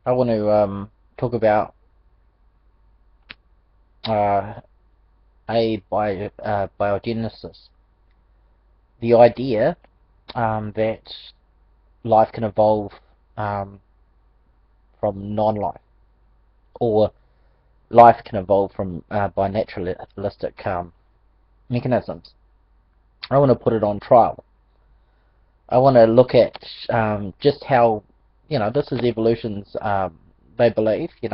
I want to talk about uh, biogenesis. The idea that life can evolve um, from non-life, or life can evolve from by naturalistic mechanisms. I want to put it on trial. I want to look at just how, this is evolution's, they believe, they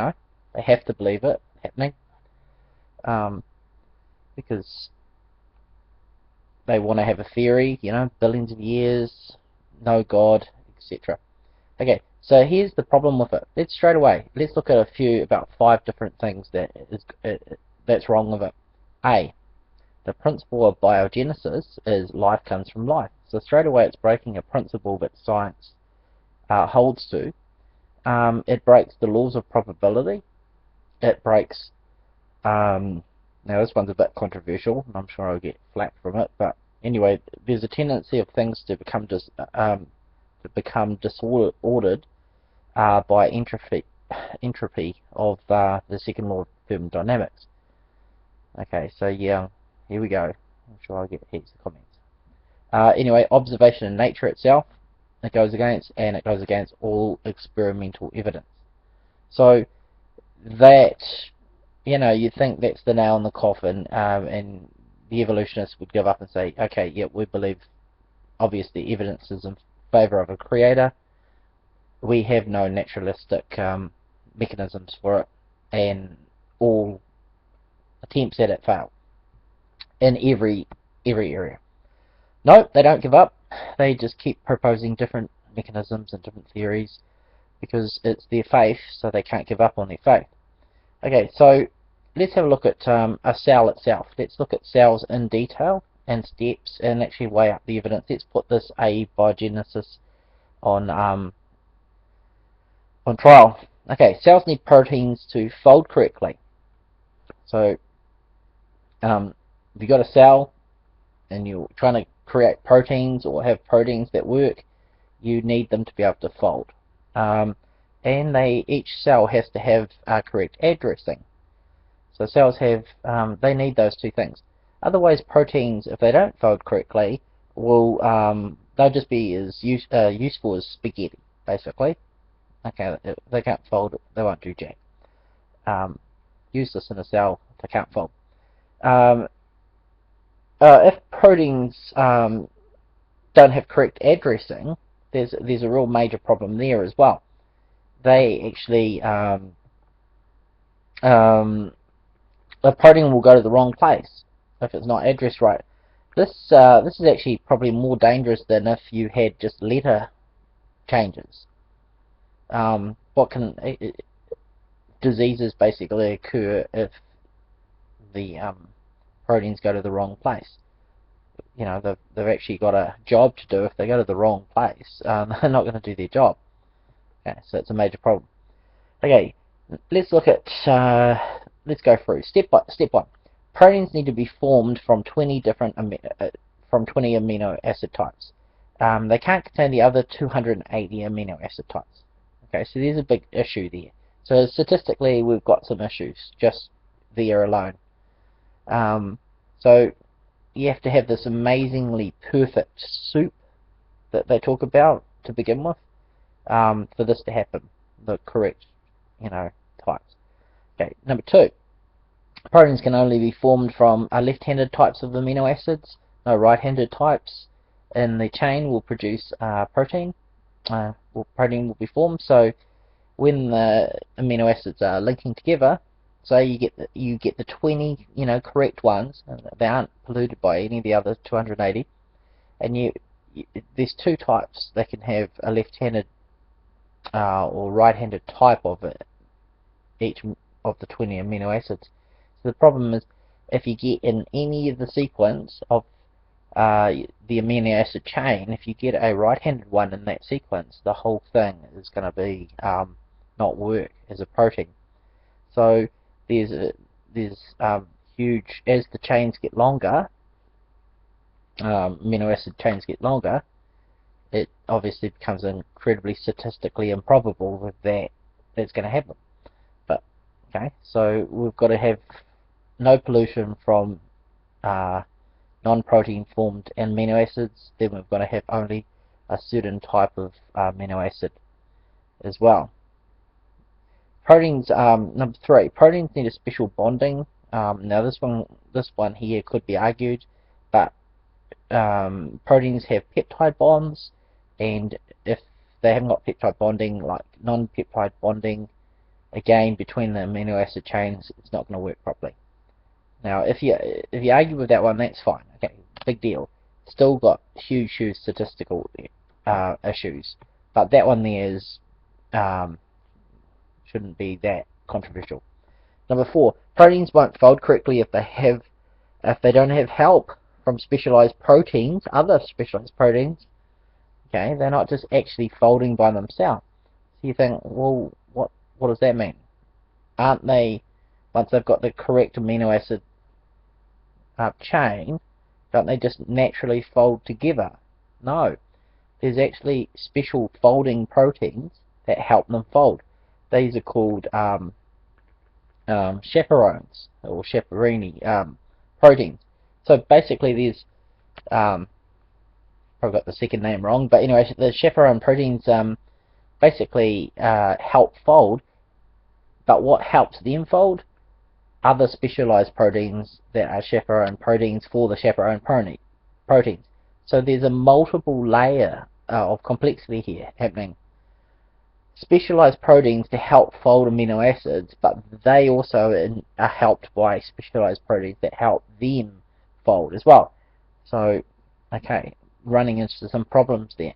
have to believe it happening, um, because they want to have a theory, billions of years, no God, etc. Okay, so here's the problem with it. Let's look at about 5 different things that's wrong with it. A, the principle of biogenesis is life comes from life. So straight away it's breaking a principle that science holds to. It breaks the laws of probability. It breaks, now this one's a bit controversial, and I'm sure I'll get flack from it, but anyway, there's a tendency of things to become disordered by entropy of the second law of thermodynamics. Okay, so yeah, here we go. I'm sure I'll get heaps of comments. Anyway, observation in nature itself, it goes against all experimental evidence. So that, you'd think that's the nail in the coffin, and the evolutionists would give up and say, okay, yeah, we believe obviously evidence is in favor of a creator. We have no naturalistic mechanisms for it, and all attempts at it fail in every area. No, they don't give up. They just keep proposing different mechanisms and different theories because it's their faith, so they can't give up on their faith. Okay, so let's have a look at a cell itself. Let's look at cells in detail and steps and actually weigh up the evidence. Let's put this abiogenesis on trial. Okay, cells need proteins to fold correctly. So if you've got a cell and you're trying to create proteins or have proteins that work, you need them to be able to fold. And each cell has to have correct addressing. So cells they need those 2 things. Otherwise, proteins, if they don't fold correctly, they'll just be as useful as spaghetti, basically. Okay, if they can't fold, they won't do jack. Useless in a cell if they can't fold. If proteins don't have correct addressing, there's a real major problem there as well. They actually the protein will go to the wrong place if it's not addressed right. This is actually probably more dangerous than if you had just letter changes. Diseases basically occur if the proteins go to the wrong place. They've actually got a job to do. If they go to the wrong place, they're not going to do their job. Okay, so it's a major problem. Okay, let's look at let's go through step 1. Proteins need to be formed from 20 amino acid types. They can't contain the other 280 amino acid types. Okay, so there's a big issue there. So statistically, we've got some issues just there alone. So you have to have this amazingly perfect soup that they talk about to begin with, for this to happen, the correct, types. Okay, number 2, proteins can only be formed from left-handed types of amino acids. No right-handed types in the chain will produce protein. Protein will be formed. So when the amino acids are linking together, so you get the 20 correct ones, and they aren't polluted by any of the other 280, and there's 2 types. They can have a left-handed or right-handed type of each of the 20 amino acids. So the problem is, if you get in any of the sequence of the amino acid chain, if you get a right-handed one in that sequence, the whole thing is going to be not work as a protein. So there's huge, as the chains get longer, amino acid chains get longer, it obviously becomes incredibly statistically improbable that that's going to have them. But okay, so we've got to have no pollution from non-protein formed amino acids. Then we've got to have only a certain type of amino acid as well. Proteins, number 3, proteins need a special bonding. Now this one here could be argued, but proteins have peptide bonds, and if they haven't got peptide bonding, like non-peptide bonding, again between the amino acid chains, it's not going to work properly. Now, if you argue with that one, that's fine. Okay, big deal. Still got huge statistical issues, but that one there is shouldn't be that controversial. Number 4, proteins won't fold correctly if they don't have help from specialized proteins, other specialized proteins. Okay, they're not just actually folding by themselves. So you think, well, what does that mean? Aren't they, once they've got the correct amino acid chain, don't they just naturally fold together? No, there's actually special folding proteins that help them fold. These are called chaperones or chaperini proteins. So basically, there's probably got the second name wrong, but anyway, the chaperone proteins basically help fold. But what helps them fold? Other specialized proteins that are chaperone proteins for the chaperone proteins. So there's a multiple layer of complexity here happening. Specialized proteins to help fold amino acids, but they also are helped by specialized proteins that help them fold as well. So, okay, running into some problems there.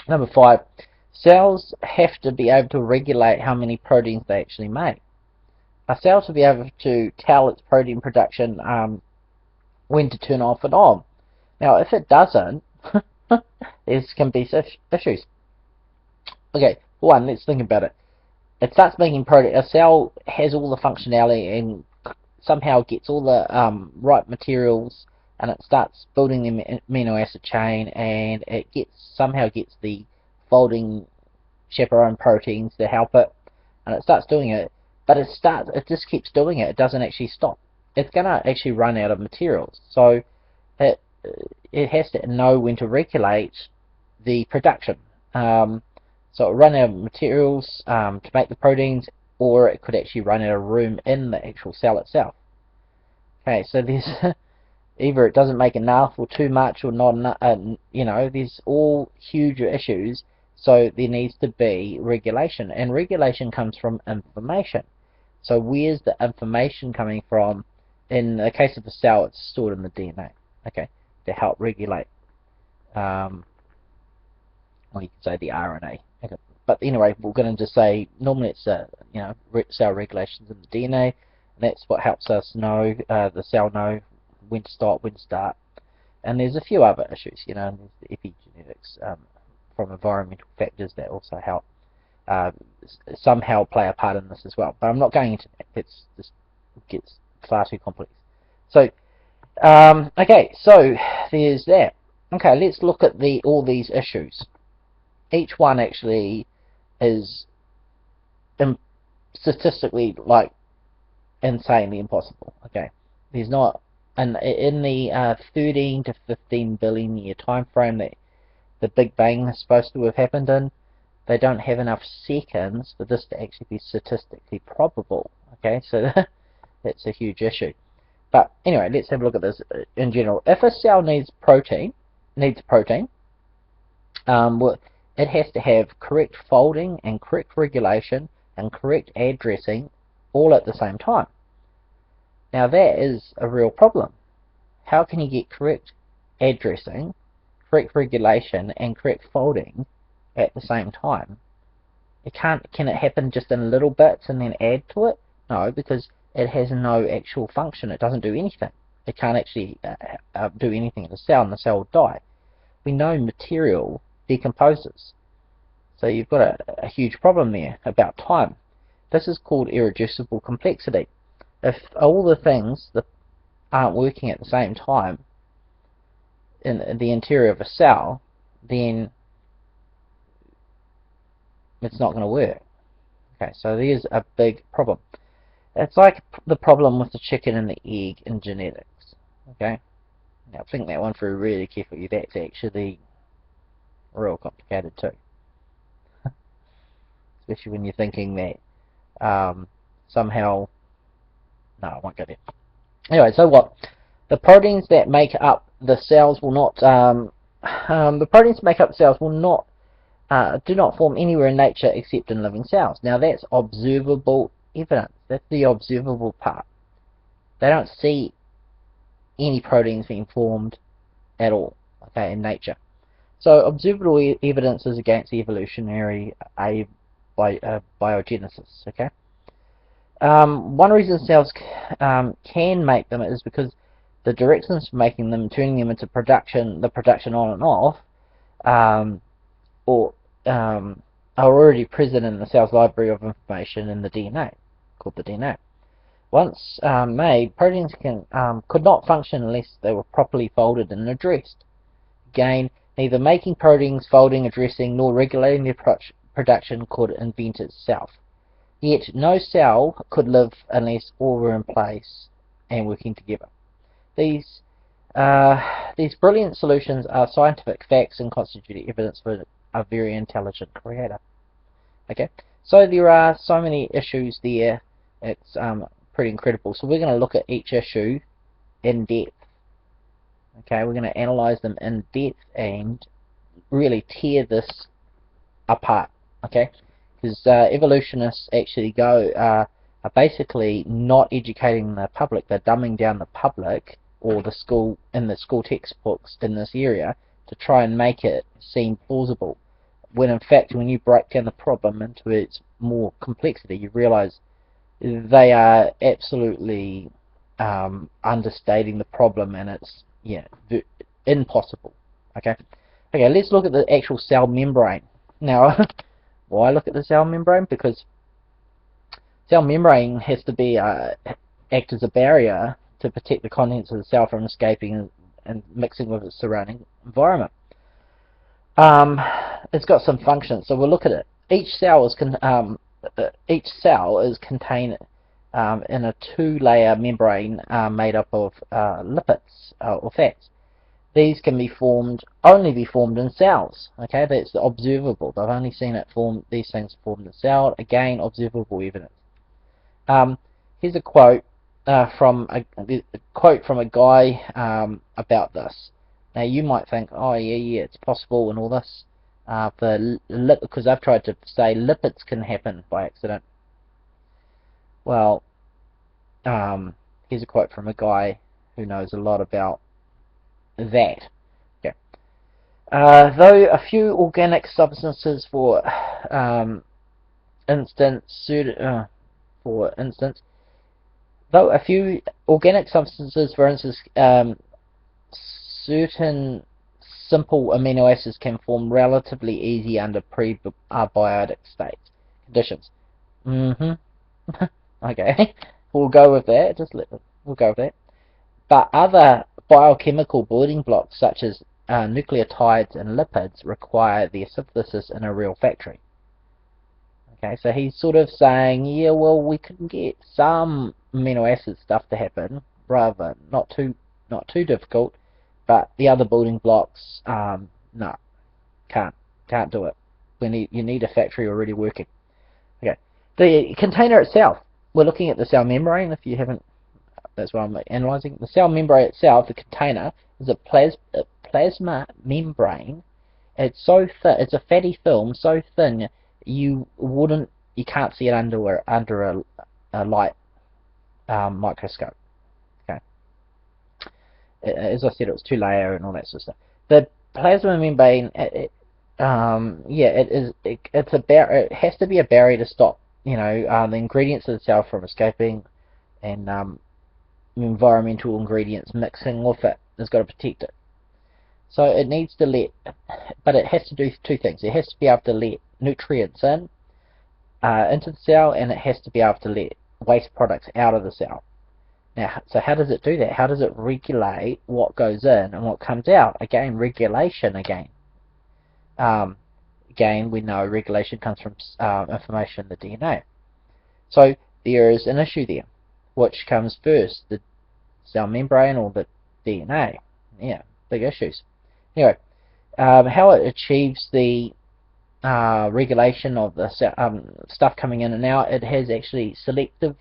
Number 5, cells have to be able to regulate how many proteins they actually make. A cell to be able to tell its protein production when to turn off and on. Now, if it doesn't, there can be issues. Okay, one, let's think about it. It starts making protein. A cell has all the functionality and somehow gets all the right materials, and it starts building the amino acid chain, and it somehow gets the folding chaperone proteins to help it, and it starts doing it. But it just keeps doing it. It doesn't actually stop. It's gonna actually run out of materials. So it has to know when to regulate the production. So it run out of materials to make the proteins, or it could actually run out of room in the actual cell itself. Okay, so there's either it doesn't make enough, or too much, or not enough. There's all huge issues. So there needs to be regulation, and regulation comes from information. So where's the information coming from? In the case of the cell, it's stored in the DNA. Okay, to help regulate, well, you could say the RNA. Okay. But anyway, we're going to just say normally it's cell regulations in the DNA, and that's what helps us know, the cell know when to stop, when to start. And there's a few other issues, there's the epigenetics from environmental factors that also help somehow play a part in this as well. But I'm not going into that. It just gets far too complex. So okay, so there's that. Okay, let's look at all these issues. Each one actually is statistically insanely impossible. Okay, there's not, and in the 13 to 15 billion year time frame that the Big Bang is supposed to have happened in, they don't have enough seconds for this to actually be statistically probable. Okay, so that's a huge issue. But anyway, let's have a look at this in general. If a cell needs protein, it has to have correct folding and correct regulation and correct addressing all at the same time. Now that is a real problem. How can you get correct addressing, correct regulation, and correct folding at the same time? Can it happen just in little bits and then add to it? No, because it has no actual function. It doesn't do anything. It can't actually do anything in the cell, and the cell will die. We know material decomposes. So you've got a huge problem there about time. This is called irreducible complexity. If all the things that aren't working at the same time in the interior of a cell, then it's not going to work. Okay, so there's a big problem. It's like the problem with the chicken and the egg in genetics. Okay, now think that one through really carefully. That's actually real complicated too, especially when you're thinking that somehow. No, I won't go there. Anyway, so what? The proteins that make up the cells will not. The proteins that make up the cells will not. Do not form anywhere in nature except in living cells. Now that's observable evidence. That's the observable part. They don't see any proteins being formed at all, okay, in nature. So observable evidence is against evolutionary abiogenesis, okay? One reason cells can make them is because the directions for making them, turning them into production, the production on and off, or are already present in the cell's library of information in the DNA, called the DNA. Once made, proteins could not function unless they were properly folded and addressed. Again, neither making proteins, folding, addressing, nor regulating their production could invent itself. Yet no cell could live unless all were in place and working together. These brilliant solutions are scientific facts and constitute evidence for a very intelligent creator. Okay, so there are so many issues there. It's pretty incredible. So we're going to look at each issue in depth. Okay, we're going to analyze them in depth and really tear this apart. Okay, because evolutionists actually are basically not educating the public. They're dumbing down the public or the school textbooks in this area to try and make it seem plausible. When in fact, when you break down the problem into its more complexity, you realize they are absolutely understating the problem, and it's impossible. Okay, let's look at the actual cell membrane. Now, why look at the cell membrane? Because cell membrane has to be act as a barrier to protect the contents of the cell from escaping and mixing with its surrounding environment. It's got some functions, so we'll look at it. Each cell is contained in a two-layer membrane made up of lipids or fats. These can only be formed in cells. Okay, that's observable. They've only seen these things formed in cell. Again, observable evidence. Here's a quote from a guy about this. Now you might think, oh yeah, it's possible and all this, because I've tried to say lipids can happen by accident. Well, here's a quote from a guy who knows a lot about that. Okay. Though a few organic substances, for instance, certain simple amino acids can form relatively easy under prebiotic conditions. Okay, we'll go with that. We'll go with that. But other biochemical building blocks, such as nucleotides and lipids, require their synthesis in a real factory. Okay, so he's sort of saying, yeah, well, we can get some amino acid stuff to happen, rather not too difficult. But the other building blocks, no, can't do it. You need a factory already working. Okay, the container itself. We're looking at the cell membrane. If you haven't, that's what I'm analyzing. The cell membrane itself, the container, is a plasma membrane. It's so thin. It's a fatty film so thin you can't see it under a light microscope. As I said, it was two-layer and all that sort of stuff. The plasma membrane, it has to be a barrier to stop, the ingredients of the cell from escaping, and environmental ingredients mixing with it. It's got to protect it. So it needs to but it has to do two things. It has to be able to let nutrients into the cell, and it has to be able to let waste products out of the cell. Now, so how does it do that? How does it regulate what goes in and what comes out? Again, regulation again. again, we know regulation comes from information in the DNA. So there is an issue there. Which comes first, the cell membrane or the DNA? Yeah, big issues. Anyway, how it achieves the regulation of the stuff coming in and out, it has actually selective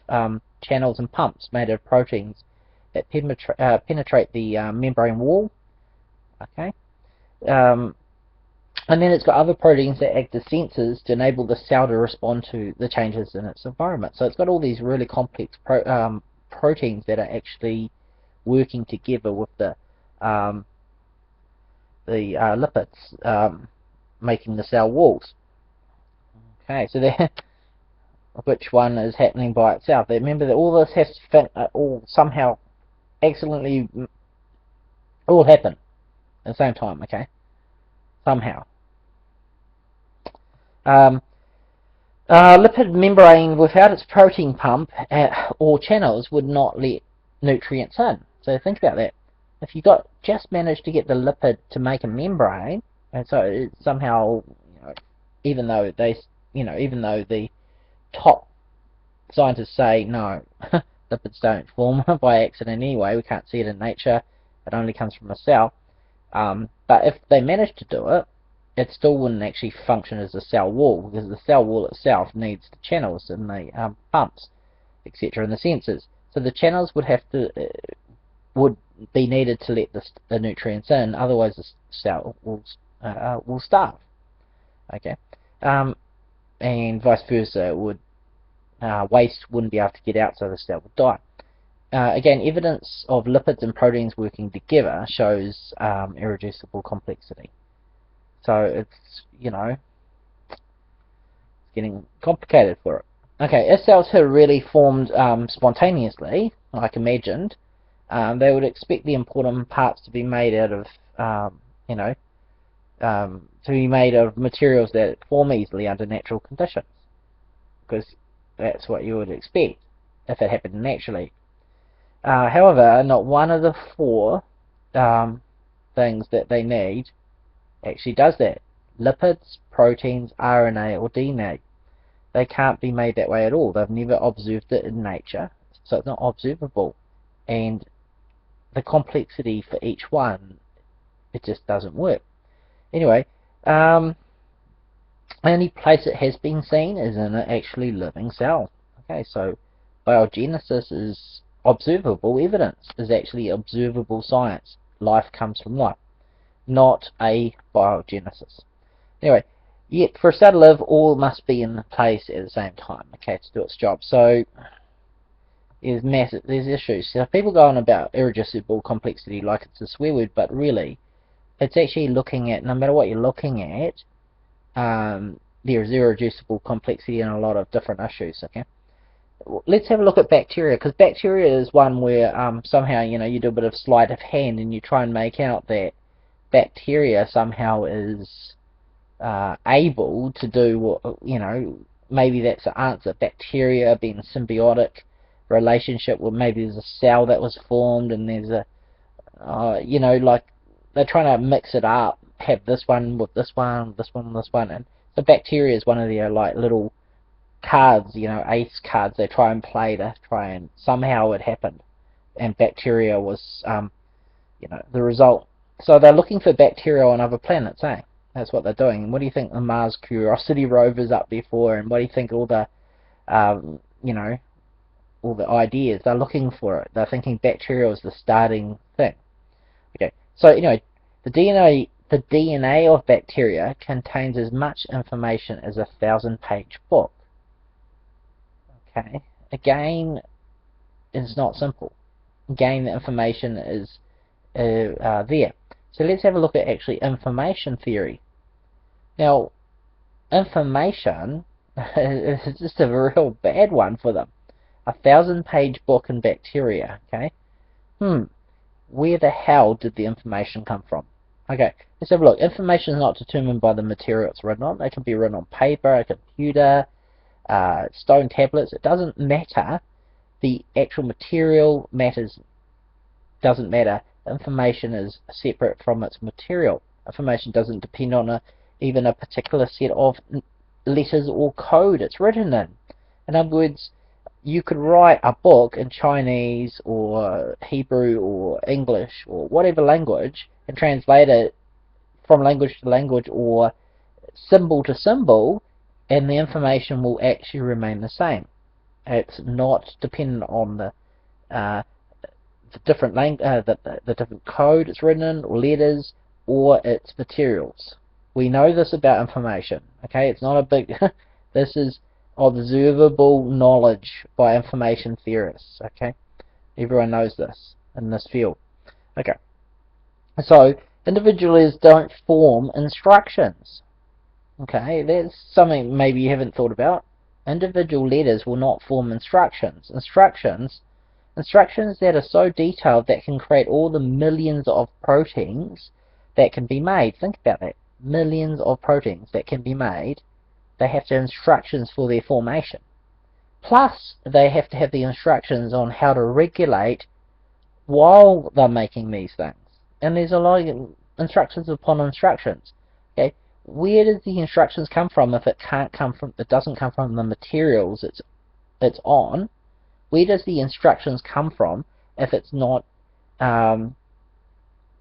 channels and pumps made of proteins that penetrate the membrane wall. Okay, and then it's got other proteins that act as sensors to enable the cell to respond to the changes in its environment. So it's got all these really complex proteins that are actually working together with the lipids, making the cell walls. Okay, so there, which one is happening by itself? Remember that all this has to fit, all somehow excellently all happen at the same time. Okay, somehow. Lipid membrane without its protein pump or channels would not let nutrients in. So think about that. If you just managed to get the lipid to make a membrane, and so it somehow, even though the top scientists say no, lipids don't form by accident anyway. We can't see it in nature. It only comes from a cell. But if they managed to do it, it still wouldn't actually function as a cell wall, because the cell wall itself needs the channels and the pumps, etc., and the sensors. So the channels would be needed to let the nutrients in, otherwise the cell will starve. Okay, and vice versa, waste wouldn't be able to get out, so the cell would die. Again, evidence of lipids and proteins working together shows irreducible complexity. So it's, getting complicated for it. Okay, if cells had really formed spontaneously, like imagined, they would expect the important parts to be made out of, to be made of materials that form easily under natural conditions, because that's what you would expect if it happened naturally. However, not one of the four things that they need actually does that. Lipids, proteins, RNA, or DNA. They can't be made that way at all. They've never observed it in nature, so it's not observable. And the complexity for each one, it just doesn't work. Anyway, the only place it has been seen is in an actually living cell. Okay, so biogenesis is observable evidence, is actually observable science. Life comes from life, not abiogenesis. Anyway, yet for a cell to live, all must be in place at the same time, okay, to do its job. So there's issues. So people go on about irreducible complexity like it's a swear word, but really, it's actually looking at, no matter what you're looking at, there's irreducible complexity in a lot of different issues. Okay, let's have a look at bacteria, because bacteria is one where somehow you do a bit of sleight of hand and you try and make out that bacteria somehow is able to do what, maybe that's the answer. Bacteria being a symbiotic relationship where maybe there's a cell that was formed and there's a like they're trying to mix it up, have this one with this one, this one with this one, and so bacteria is one of their like little cards, ace cards they try and play to try and somehow it happened, and bacteria was the result. So they're looking for bacteria on other planets, eh? That's what they're doing. And what do you think the Mars Curiosity rover's up there for? And what do you think all the all the ideas, they're looking for it. They're thinking bacteria is the starting thing. Okay, so the DNA of bacteria contains as much information as a 1,000-page book. Okay, again, it's not simple. Again, the information is there. So let's have a look at actually information theory. Now, information is just a real bad one for them. A 1,000-page book in bacteria, okay? Where the hell did the information come from? Okay, let's have a look. Information is not determined by the material it's written on. It can be written on paper, a computer, stone tablets. It doesn't matter. The actual material doesn't matter. Information is separate from its material. Information doesn't depend on even a particular set of letters or code it's written in. In other words, you could write a book in Chinese or Hebrew or English or whatever language and translate it from language to language or symbol to symbol, and the information will actually remain the same. It's not dependent on the different the different code it's written in, or letters, or its materials. We know this about information. Okay, it's not a big. This is observable knowledge by information theorists. Okay, everyone knows this in this field. Okay, so individuals don't form instructions. Okay, that's something maybe you haven't thought about. Individual letters will not form instructions. Instructions that are so detailed that can create all the millions of proteins that can be made. Think about that. Millions of proteins that can be made. They have to have instructions for their formation. Plus, they have to have the instructions on how to regulate while they're making these things. And there's a lot of instructions upon instructions. Okay, where does the instructions come from if it doesn't come from the materials it's on? Where does the instructions come from if it's not,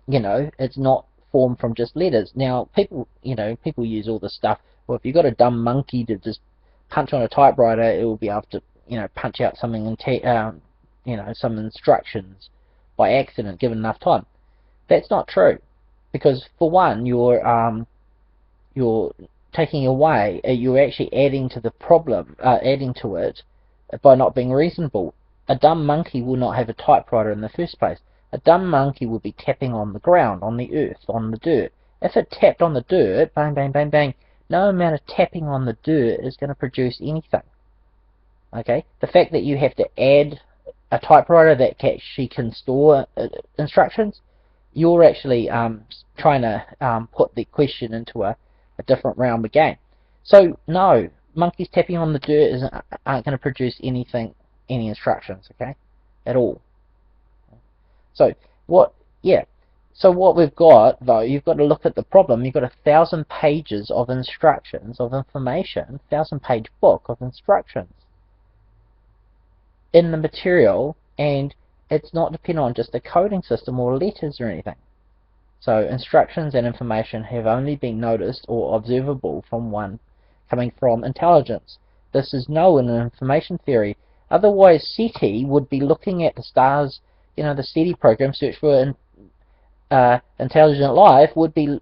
it's not formed from just letters? Now, people use all this stuff. Well, if you've got a dumb monkey to just punch on a typewriter, it will be able to, punch out something and some instructions by accident, given enough time. That's not true, because for one, you're taking away, you're actually adding to the problem, adding to it by not being reasonable. A dumb monkey will not have a typewriter in the first place. A dumb monkey will be tapping on the ground, on the earth, on the dirt. If it tapped on the dirt, bang, bang, bang, bang, no amount of tapping on the dirt is going to produce anything. Okay? The fact that you have to add a typewriter that actually can store instructions, you're actually trying to put the question into a different realm again. So, no, monkeys tapping on the dirt aren't going to produce any instructions, okay, at all. So what we've got, though, you've got to look at the problem. You've got 1,000 pages of instructions, of information, 1,000-page book of instructions in the material, and it's not dependent on just a coding system or letters or anything. So instructions and information have only been noticed or observable from one coming from intelligence. This is known in information theory. Otherwise, SETI would be looking at the stars. The SETI program, Search for Intelligent Life, would be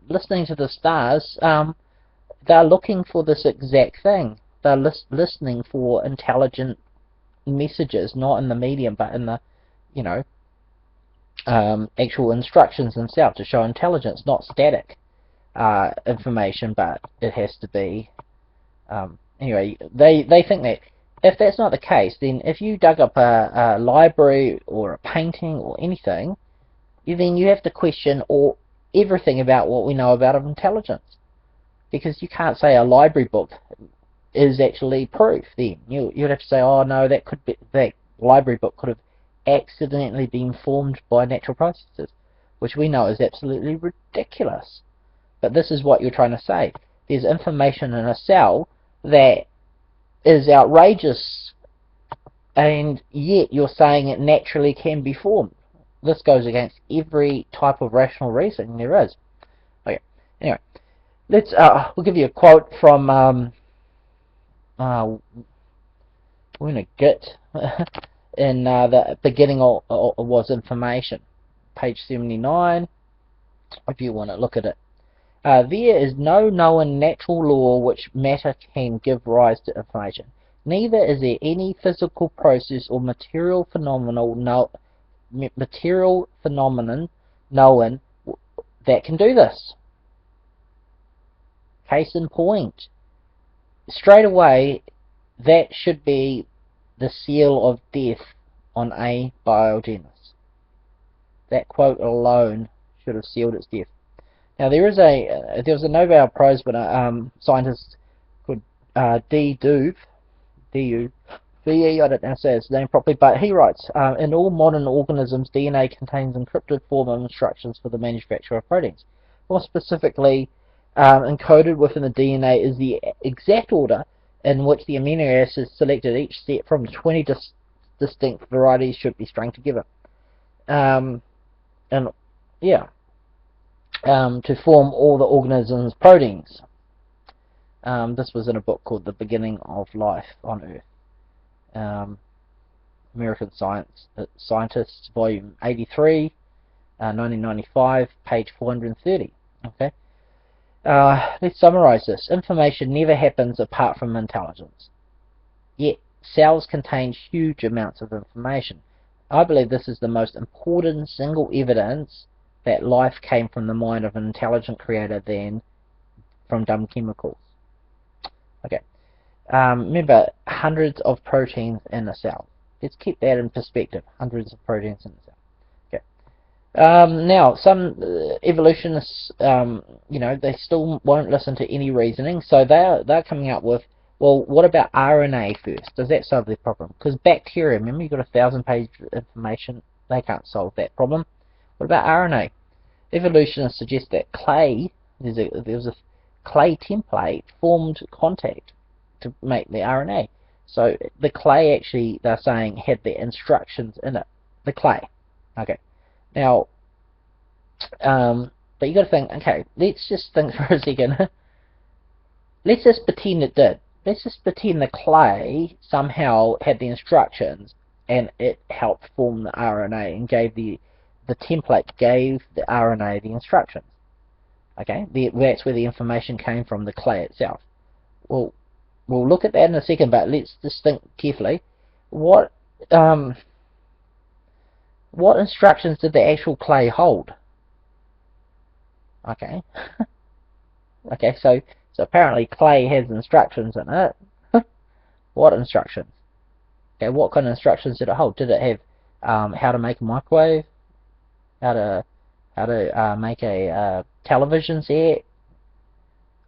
listening to the stars. They're looking for this exact thing. They're listening for intelligent messages, not in the medium, but in the, actual instructions themselves to show intelligence, not static information, but it has to be. Anyway, they think that if that's not the case, then if you dug up a library or a painting or anything, then you have to question everything about what we know about intelligence, because you can't say a library book is actually proof. Then you'd have to say, oh no, that library book could have accidentally been formed by natural processes, which we know is absolutely ridiculous. But this is what you're trying to say. There's information in a cell that is outrageous, and yet you're saying it naturally can be formed. This goes against every type of rational reasoning there is. Okay. Anyway, we'll give you a quote from we're in a Git in the beginning of was information, page 79. If you want to look at it. There is no known natural law which matter can give rise to information. Neither is there any physical process or material phenomenon known that can do this. Case in point. Straight away, that should be the seal of death on Abiogenesis. That quote alone should have sealed its death. Now there was a Nobel Prize winner, scientist called D.U. I don't know how to say his name properly, but he writes, in all modern organisms, DNA contains encrypted form of instructions for the manufacture of proteins. More specifically, encoded within the DNA is the exact order in which the amino acids selected each step from 20 distinct varieties should be strung together. And yeah, to form all the organism's proteins. This was in a book called The Beginning of Life on Earth. American Scientists, Volume 83, 1995, page 430. Okay. Let's summarize this. Information never happens apart from intelligence. Yet, cells contain huge amounts of information. I believe this is the most important single evidence that life came from the mind of an intelligent creator than from dumb chemicals. Okay. Remember, hundreds of proteins in a cell. Let's keep that in perspective. Hundreds of proteins in a cell. Okay. Now, some evolutionists, they still won't listen to any reasoning, so they're coming up with, well, what about RNA first? Does that solve the problem? Because bacteria, remember, you've got 1,000-page information. They can't solve that problem. What about RNA? Evolutionists suggest that clay, there was a clay template formed contact to make the RNA. So the clay actually, they're saying, had the instructions in it. The clay. Okay. Now, but you got to think, okay, let's just think for a second. Let's just pretend it did. Let's just pretend the clay somehow had the instructions and it helped form the RNA and gave the template gave the RNA the instructions. Okay, that's where the information came from, the clay itself. Well, we'll look at that in a second, but let's just think carefully. What instructions did the actual clay hold? Okay. Okay, so apparently clay has instructions in it. What instructions? Okay, what kind of instructions did it hold? Did it have how to make a microwave? How to make a television set?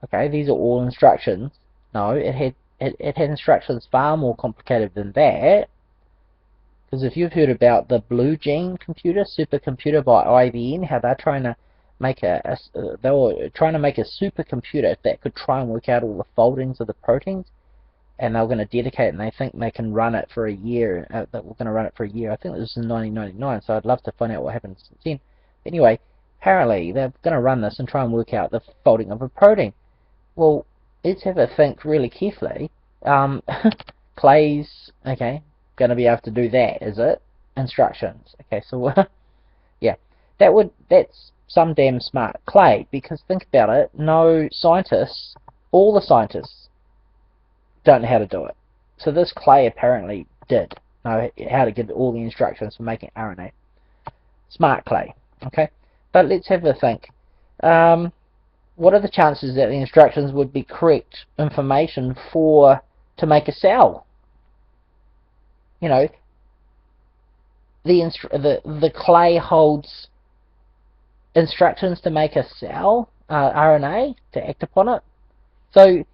Okay, these are all instructions. No, it had instructions far more complicated than that. Because if you've heard about the Blue Gene computer, supercomputer by IBM, how they're trying to make they were trying to make a supercomputer that could try and work out all the foldings of the proteins, and they were going to dedicate it, and they think they can run it for a year. That we're going to run it for a year. I think this was in 1999, so I'd love to find out what happened since then. Anyway, apparently they're going to run this and try and work out the folding of a protein. Well, let's have a think really carefully. Clay's okay, going to be able to do that, is it? Instructions. Okay, so yeah, that's some damn smart clay, because think about it, no scientists, all the scientists don't know how to do it. So this clay apparently did know how to give all the instructions for making RNA. Smart clay, okay? But let's have a think. What are the chances that the instructions would be correct information to make a cell? You know, the clay holds instructions to make a cell, RNA, to act upon it. So,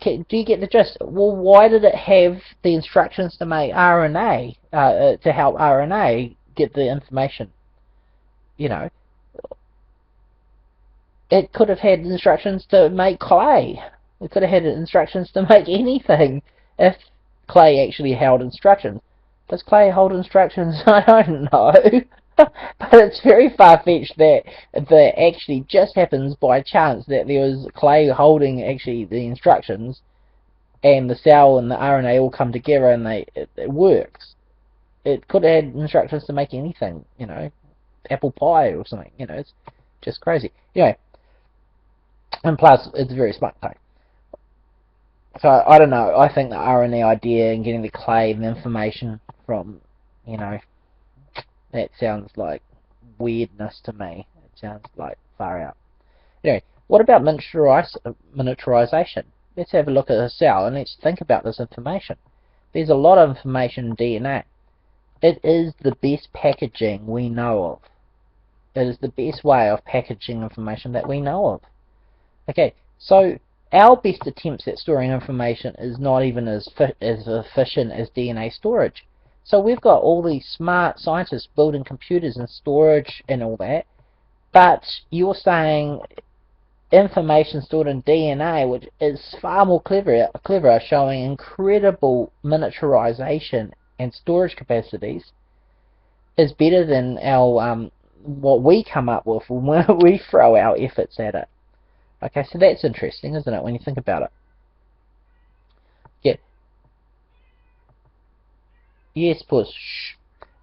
do you get the gist? Well, why did it have the instructions to make RNA, to help RNA get the information? You know, it could have had instructions to make clay. It could have had instructions to make anything if clay actually held instructions. Does clay hold instructions? I don't know. But it's very far-fetched that actually just happens by chance that there was clay holding actually the instructions, and the cell and the RNA all come together and it works. It could have had instructions to make anything, you know, apple pie or something, you know, it's just crazy. Anyway, and plus, it's very smart clay. So, I don't know, I think the RNA idea and getting the clay and the information from, you know, that sounds like weirdness to me. It sounds like far out. Anyway, what about miniaturization? Let's have a look at a cell and let's think about this information. There's a lot of information in DNA. It is the best packaging we know of. It is the best way of packaging information that we know of. Okay, so our best attempts at storing information is not even as efficient as DNA storage. So we've got all these smart scientists building computers and storage and all that, But you're saying information stored in DNA, which is far more clever, showing incredible miniaturization and storage capacities, is better than our what we come up with when we throw our efforts at it. Okay, so that's interesting, isn't it, when you think about it? Yeah. Yes, push.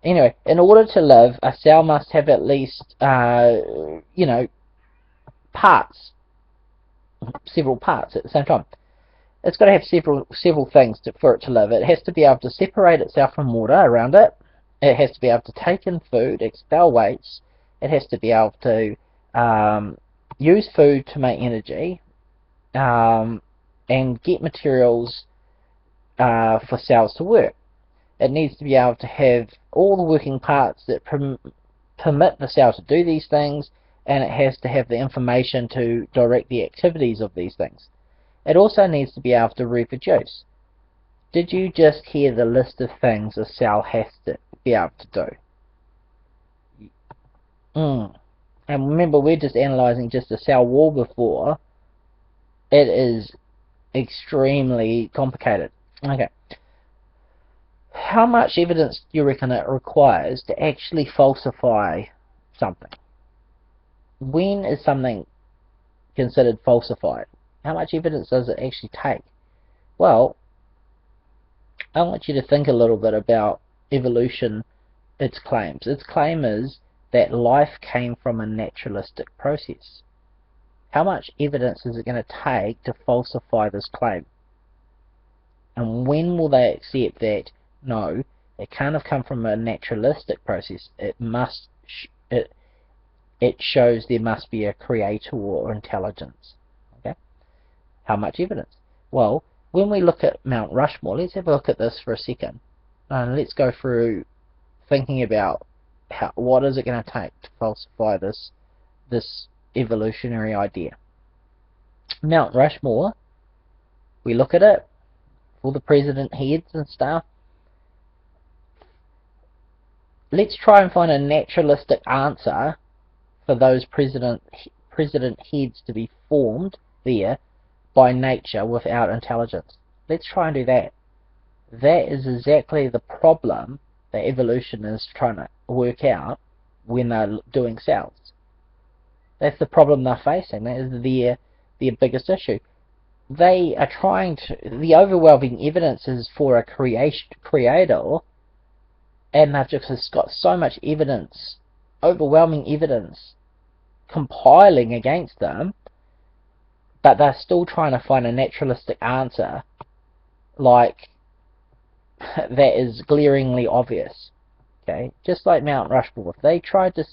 Anyway, in order to live, a cell must have at least, parts, several parts at the same time. It's got to have several things for it to live. It has to be able to separate itself from water around it. It has to be able to take in food, expel waste. It has to be able to use food to make energy, and get materials for cells to work. It needs to be able to have all the working parts that permit the cell to do these things, and it has to have the information to direct the activities of these things. It also needs to be able to reproduce. Did you just hear the list of things a cell has to be able to do? And remember, we're just analysing just a cell wall before. It is extremely complicated. Okay. How much evidence do you reckon it requires to actually falsify something? When is something considered falsified? How much evidence does it actually take? Well, I want you to think a little bit about evolution, its claims. Its claim is that life came from a naturalistic process. How much evidence is it going to take to falsify this claim? And when will they accept that, no, it can't have come from a naturalistic process, it shows there must be a creator or intelligence? Okay? How much evidence? Well, when we look at Mount Rushmore, let's have a look at this for a second. And let's go through thinking about what is it going to take to falsify this evolutionary idea. Mount Rushmore, we look at it, all the president heads and stuff. Let's try and find a naturalistic answer for those president heads to be formed there by nature without intelligence. Let's try and do that. That is exactly the problem that evolution is trying to work out when they're doing cells. That's the problem they're facing. That is their biggest issue. They are trying to, the overwhelming evidence is for a creator, and they've just got so much evidence, overwhelming evidence, compiling against them, but they're still trying to find a naturalistic answer, like, that is glaringly obvious. Okay, just like Mount Rushmore, if they tried to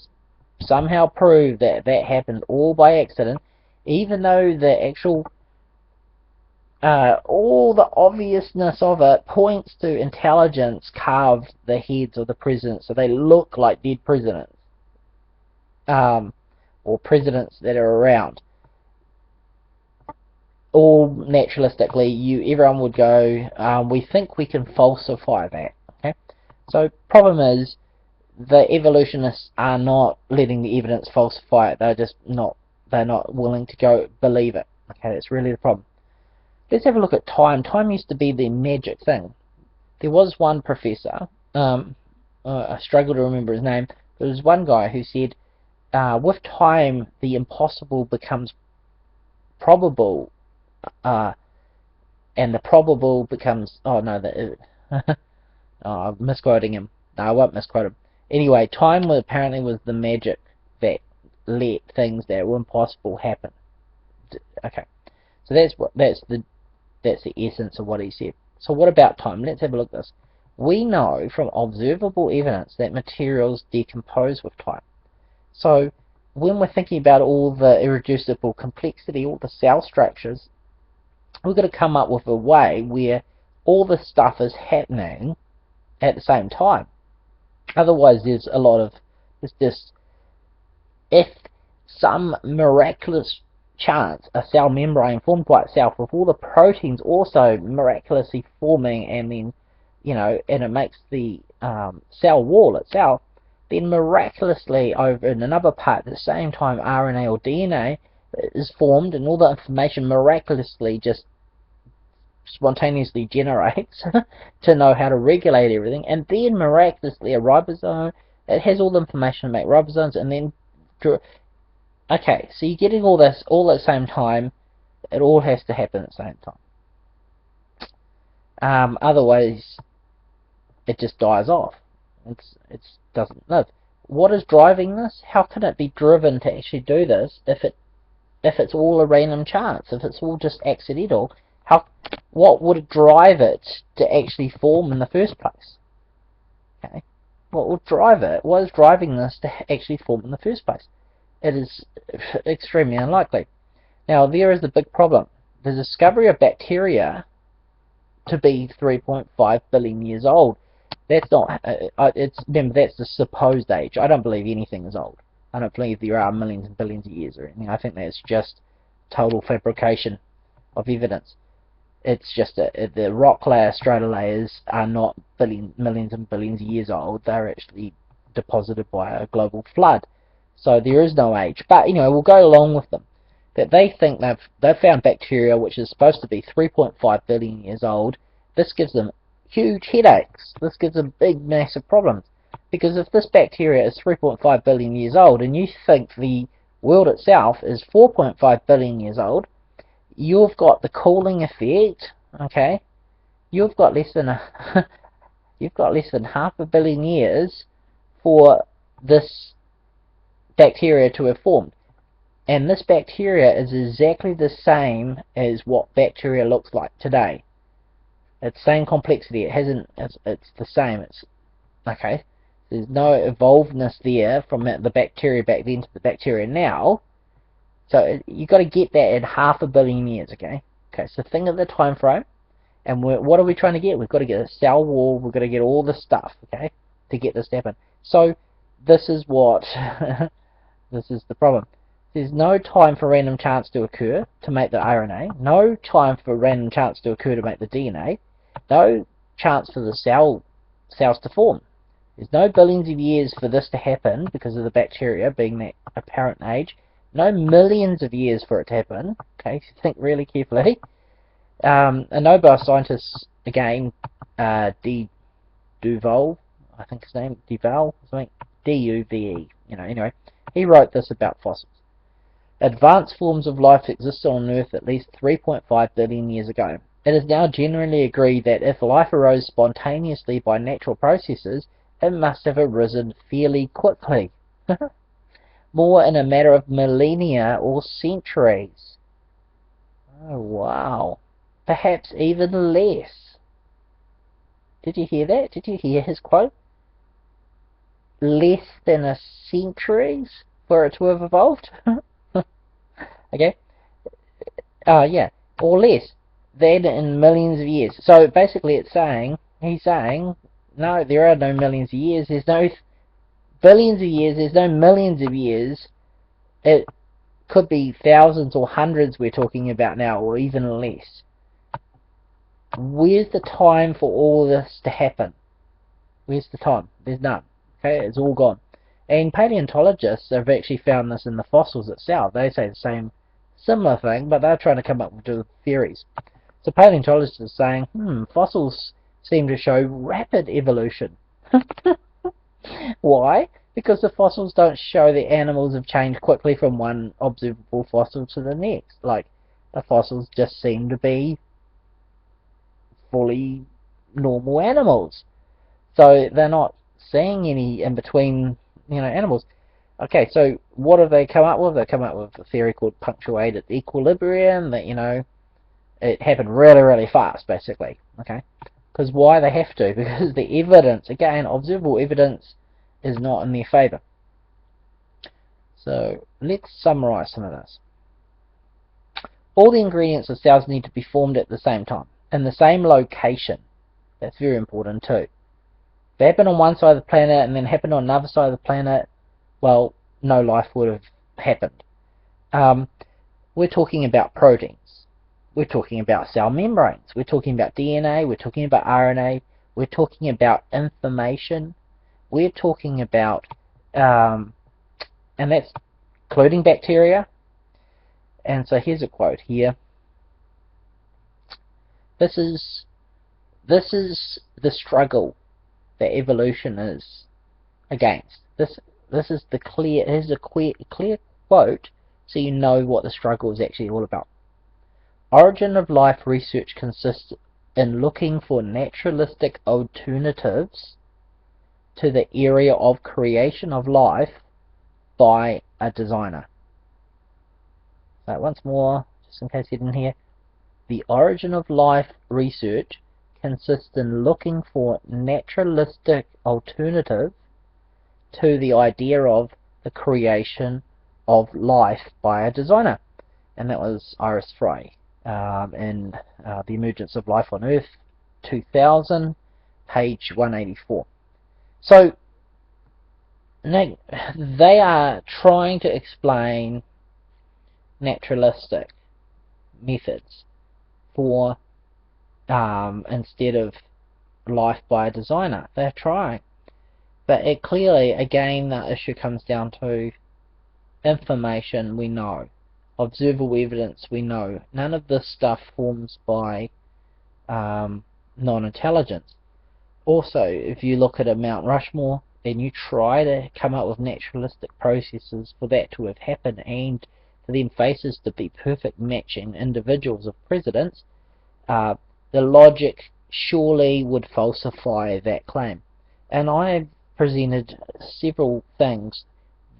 somehow prove that that happened all by accident, even though the actual all the obviousness of it points to intelligence carved the heads of the presidents so they look like dead presidents, or presidents that are around. All naturalistically, everyone would go, we think we can falsify that. Okay, so problem is the evolutionists are not letting the evidence falsify it. They're not willing to go believe it. Okay, that's really the problem. Let's have a look at time. Time used to be the magic thing. There was one professor, I struggle to remember his name, but there was one guy who said, with time, the impossible becomes probable, and the probable becomes, I'm misquoting him. No, I won't misquote him. Anyway, time apparently was the magic that let things that were impossible happen. Okay, so that's the essence of what he said. So what about time? Let's have a look at this. We know from observable evidence that materials decompose with time. So when we're thinking about all the irreducible complexity, all the cell structures, we've got to come up with a way where all this stuff is happening at the same time. Otherwise, there's if some miraculous chance a cell membrane formed by itself with all the proteins also miraculously forming, and then and it makes the cell wall itself, then miraculously over in another part at the same time RNA or DNA is formed, and all the information miraculously just spontaneously generates to know how to regulate everything, and then miraculously a ribosome, it has all the information to make ribosomes, and then okay, so you're getting all this all at the same time. It all has to happen at the same time. Otherwise it just dies off. It doesn't live. What is driving this? How can it be driven to actually do this if it's all a random chance, if it's all just accidental? What would drive it to actually form in the first place? Okay, what would drive it? What is driving this to actually form in the first place? It is extremely unlikely. Now there is the big problem. The discovery of bacteria to be 3.5 billion years old. That's not. Remember, that's the supposed age. I don't believe anything is old. I don't believe there are millions and billions of years or anything. I think that's just total fabrication of evidence. It's just the rock layer, strata layers are not millions and billions of years old. They're actually deposited by a global flood. So there is no age. But anyway, we'll go along with them. That they think they've found bacteria which is supposed to be 3.5 billion years old. This gives them huge headaches. This gives them big, massive problems. Because if this bacteria is 3.5 billion years old, and you think the world itself is 4.5 billion years old, you've got the cooling effect. Okay, you've got less than half a billion years for this bacteria to have formed. And this bacteria is exactly the same as what bacteria looks like today. It's same complexity. It's the same. It's okay. There's no evolvedness there from the bacteria back then to the bacteria now. So you've got to get that in half a billion years. Okay. So think of the time frame, and what are we trying to get? We've got to get a cell wall. We've got to get all this stuff. Okay, to get this to happen. So this is what this is the problem. There's no time for random chance to occur to make the RNA, no time for random chance to occur to make the DNA, no chance for the cells to form. There's no billions of years for this to happen because of the bacteria being that apparent age, no millions of years for it to happen. Okay, so think really carefully. A Nobel scientist, again, Duval, I think his name, Duval, something, D-U-V-E, anyway, he wrote this about fossils. Advanced forms of life existed on Earth at least 3.5 billion years ago. It is now generally agreed that if life arose spontaneously by natural processes, it must have arisen fairly quickly. More in a matter of millennia or centuries. Oh, wow. Perhaps even less. Did you hear that? Did you hear his quote? Less than a centuries for it to have evolved? Okay? Yeah, or less than in millions of years. So basically he's saying, no, there are no millions of years, there's no billions of years, there's no millions of years. It could be thousands or hundreds we're talking about now, or even less. Where's the time for all this to happen? Where's the time? There's none. Okay, it's all gone. And paleontologists have actually found this in the fossils itself. They say the similar thing, but they're trying to come up with theories. So paleontologists are saying, fossils seem to show rapid evolution. Why? Because the fossils don't show that animals have changed quickly from one observable fossil to the next. Like, the fossils just seem to be fully normal animals. So they're not seeing any in between, animals. Okay, so what have they come up with? They've come up with a theory called punctuated equilibrium, that, it happened really, really fast, basically. Okay? Because why they have to? Because the evidence, again, observable evidence, is not in their favour. So, let's summarise some of this. All the ingredients of cells need to be formed at the same time, in the same location. That's very important too. If they happen on one side of the planet and then happen on another side of the planet, well, no life would have happened. We're talking about proteins. We're talking about cell membranes. We're talking about DNA. We're talking about RNA. We're talking about information. We're talking about and that's including bacteria. And so here's a quote here. This is the struggle that evolution is against. This is the clear. Here's a clear quote, so you know what the struggle is actually all about. Origin of life research consists in looking for naturalistic alternatives to the area of creation of life by a designer. So once more, just in case you didn't hear, the origin of life research consists in looking for naturalistic alternatives to the idea of the creation of life by a designer. And that was Iris Fry in The Emergence of Life on Earth, 2000, page 184. So they are trying to explain naturalistic methods for instead of life by a designer. They're trying, but it clearly, again, the issue comes down to information we know, observable evidence we know. None of this stuff forms by non-intelligence. Also, if you look at a Mount Rushmore and you try to come up with naturalistic processes for that to have happened and for them faces to be perfect matching individuals of presidents, the logic surely would falsify that claim. And I presented several things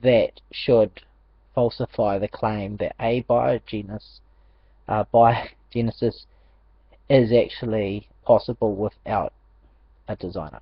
that should falsify the claim that abiogenesis is actually possible without a designer.